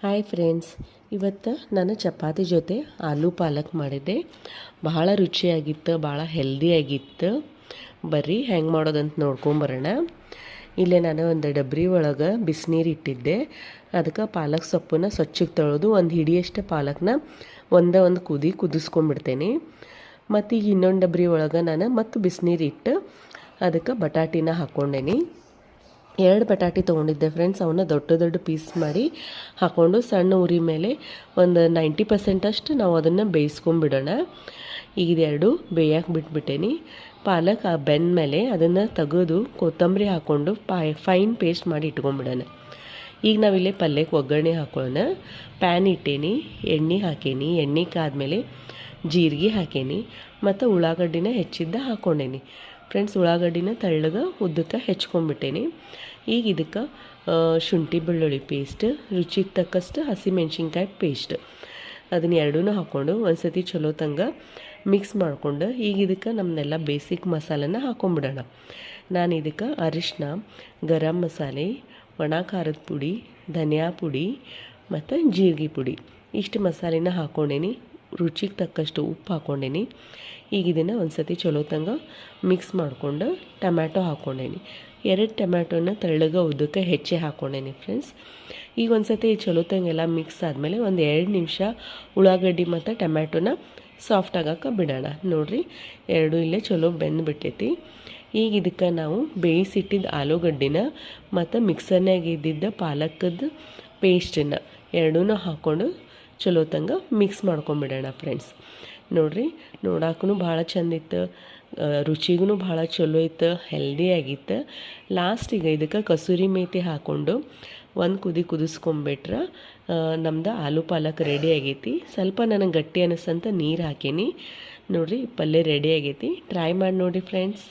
Hi friends, ಇವತ್ತು ನಾನು ಚಪಾತಿ ಜೊತೆ ಆಲೂ ಪಾಲಕ್ ಮಾಡಿದ್ದೆ. ಬಹಳ ರುಚಿಯಾಗಿತ್ತು, ಭಾಳ ಹೆಲ್ದಿಯಾಗಿತ್ತು. ಬರ್ರಿ ಹೆಂಗೆ ಮಾಡೋದಂತ ನೋಡ್ಕೊಂಬರೋಣ. ಇಲ್ಲೇ ನಾನು ಒಂದು ಡಬ್ರಿ ಒಳಗೆ ಬಿಸಿನೀರು ಇಟ್ಟಿದ್ದೆ. ಅದಕ್ಕೆ ಪಾಲಕ್ ಸೊಪ್ಪನ್ನ ಸ್ವಚ್ಛಗೆ ತೊಳೆದು ಒಂದು ಹಿಡಿಯಷ್ಟು ಪಾಲಕ್ನ ಒಂದು ಕುದಿಸ್ಕೊಂಡ್ಬಿಡ್ತೇನೆ. ಮತ್ತು ಈಗ ಇನ್ನೊಂದು ಡಬ್ರಿ ಒಳಗೆ ನಾನು ಮತ್ತು ಬಿಸಿನೀರು ಇಟ್ಟು ಅದಕ್ಕೆ ಬಟಾಟಿನ ಹಾಕ್ಕೊಂಡೇನಿ. 2 ಬಟಾಟೆ ತೊಗೊಂಡಿದ್ದೆ ಫ್ರೆಂಡ್ಸ್. ಅವನ್ನ ದೊಡ್ಡ ಪೀಸ್ ಮಾಡಿ ಹಾಕ್ಕೊಂಡು ಸಣ್ಣ ಉರಿ ಮೇಲೆ ಒಂದು 90% ಅಷ್ಟು ನಾವು ಅದನ್ನು ಬೇಯಿಸ್ಕೊಂಬಿಡೋಣ. ಈಗ ಇದೆರಡು ಬೇಯಕ್ಕೆ ಬಿಟ್ಬಿಟ್ಟೇನಿ. ಪಾಲಕ್ ಬೆಂದ ಮೇಲೆ ಅದನ್ನು ತೆಗೆದು ಕೊತ್ತಂಬರಿ ಹಾಕ್ಕೊಂಡು ಫೈನ್ ಪೇಸ್ಟ್ ಮಾಡಿ ಇಟ್ಕೊಂಬಿಡೋಣ. ಈಗ ನಾವಿಲ್ಲೇ ಪಲ್ಯಕ್ಕೆ ಒಗ್ಗರಣೆ ಹಾಕೊಳ್ಳೋಣ. ಪ್ಯಾನ್ ಇಟ್ಟೇನಿ, ಎಣ್ಣೆ ಹಾಕೇನಿ. ಎಣ್ಣೆ ಕಾದ್ಮೇಲೆ ಜೀರಿಗೆ ಹಾಕೇನಿ ಮತ್ತು ಉಳ್ಳಾಗಡ್ಡಿನ ಹೆಚ್ಚಿದ್ದ ಹಾಕ್ಕೊಂಡೇನಿ. ಫ್ರೆಂಡ್ಸ್, ಉಳ್ಳಾಗಡ್ಡಿನ ತೆಳ್ಳಗೆ ಉದ್ದಕ್ಕೆ ಹೆಚ್ಕೊಂಡ್ಬಿಟ್ಟೇನಿ. ಈಗ ಇದಕ್ಕೆ ಶುಂಠಿ ಬೆಳ್ಳುಳ್ಳಿ ಪೇಸ್ಟ್, ರುಚಿಗೆ ತಕ್ಕಷ್ಟು ಹಸಿಮೆಣ್ಸಿನ್ಕಾಯಿ ಪೇಸ್ಟ್, ಅದನ್ನ ಎರಡೂ ಹಾಕ್ಕೊಂಡು ಒಂದು ಸತಿ ಚಲೋ ತಂಗ ಮಿಕ್ಸ್ ಮಾಡಿಕೊಂಡು ಈಗ ಇದಕ್ಕೆ ನಮ್ಮನ್ನೆಲ್ಲ ಬೇಸಿಕ್ ಮಸಾಲೆನ ಹಾಕ್ಕೊಂಬಿಡೋಣ. ನಾನು ಇದಕ್ಕೆ ಅರಿಶಿನ, ಗರಂ ಮಸಾಲೆ, ಒಣ ಖಾರದ ಪುಡಿ, ಧನಿಯಾ ಪುಡಿ ಮತ್ತು ಜೀರಿಗೆ ಪುಡಿ ಇಷ್ಟು ಮಸಾಲೆನ ಹಾಕ್ಕೊಂಡೇನಿ. ರುಚಿಗೆ ತಕ್ಕಷ್ಟು ಉಪ್ಪು ಹಾಕ್ಕೊಂಡೇನಿ. ಈಗ ಇದನ್ನು ಒಂದು ಸತಿ ಚಲೋ ತಂಗ ಮಿಕ್ಸ್ ಮಾಡಿಕೊಂಡು ಟೊಮ್ಯಾಟೊ ಹಾಕ್ಕೊಂಡೇನಿ. 2 ಟೊಮ್ಯಾಟೊನ ತೆಳ್ಳಗೆ ಉದ್ದಕ್ಕೆ ಹೆಚ್ಚಿ ಹಾಕ್ಕೊಂಡೇನಿ ಫ್ರೆಂಡ್ಸ್. ಈಗ ಒಂದು ಸತಿ ಚಲೋ ತಂಗೆಲ್ಲ ಮಿಕ್ಸ್ ಆದಮೇಲೆ ಒಂದು 2 ನಿಮಿಷ ಉಳ್ಳಾಗಡ್ಡಿ ಮತ್ತು ಟೊಮ್ಯಾಟೊನ ಸಾಫ್ಟ್ ಆಗಕ್ಕೆ ಬಿಡೋಣ. ನೋಡಿರಿ, ಎರಡು ಇಲ್ಲೇ ಚಲೋ ಬೆಂದುಬಿಟ್ಟೈತಿ. ಈಗ ಇದಕ್ಕೆ ನಾವು ಬೇಯಿಸಿಟ್ಟಿದ್ದ ಆಲೂಗಡ್ಡಿನ ಮತ್ತು ಮಿಕ್ಸರ್ನಾಗ ಇದ್ದಿದ್ದ ಪಾಲಕದ ಪೇಸ್ಟನ್ನು ಎರಡೂ ಹಾಕ್ಕೊಂಡು ಚಲೋ ತಂಗ ಮಿಕ್ಸ್ ಮಾಡ್ಕೊಂಬಿಡೋಣ ಫ್ರೆಂಡ್ಸ್. ನೋಡಿರಿ, ನೋಡಕ್ಕೂ ಭಾಳ ಚಂದಿತ್ತು, ರುಚಿಗೂ ಭಾಳ ಚಲೋ ಇತ್ತು, ಹೆಲ್ದಿಯಾಗಿತ್ತು. ಲಾಸ್ಟಿಗೆ ಇದಕ್ಕೆ ಕಸೂರಿ ಮೇಥಿ ಹಾಕ್ಕೊಂಡು ಒಂದು ಕುದಿಸ್ಕೊಂಬಿಟ್ರೆ ನಮ್ದು ಆಲೂ ಪಾಲಕ್ ರೆಡಿ ಆಗೈತಿ. ಸ್ವಲ್ಪ ನನಗೆ ಗಟ್ಟಿ ಅನ್ನಿಸ್ತಂತ ನೀರು ಹಾಕೀನಿ. ನೋಡಿರಿ, ಪಲ್ಯ ರೆಡಿ ಆಗೈತಿ. ಟ್ರೈ ಮಾಡಿ ನೋಡಿ ಫ್ರೆಂಡ್ಸ್.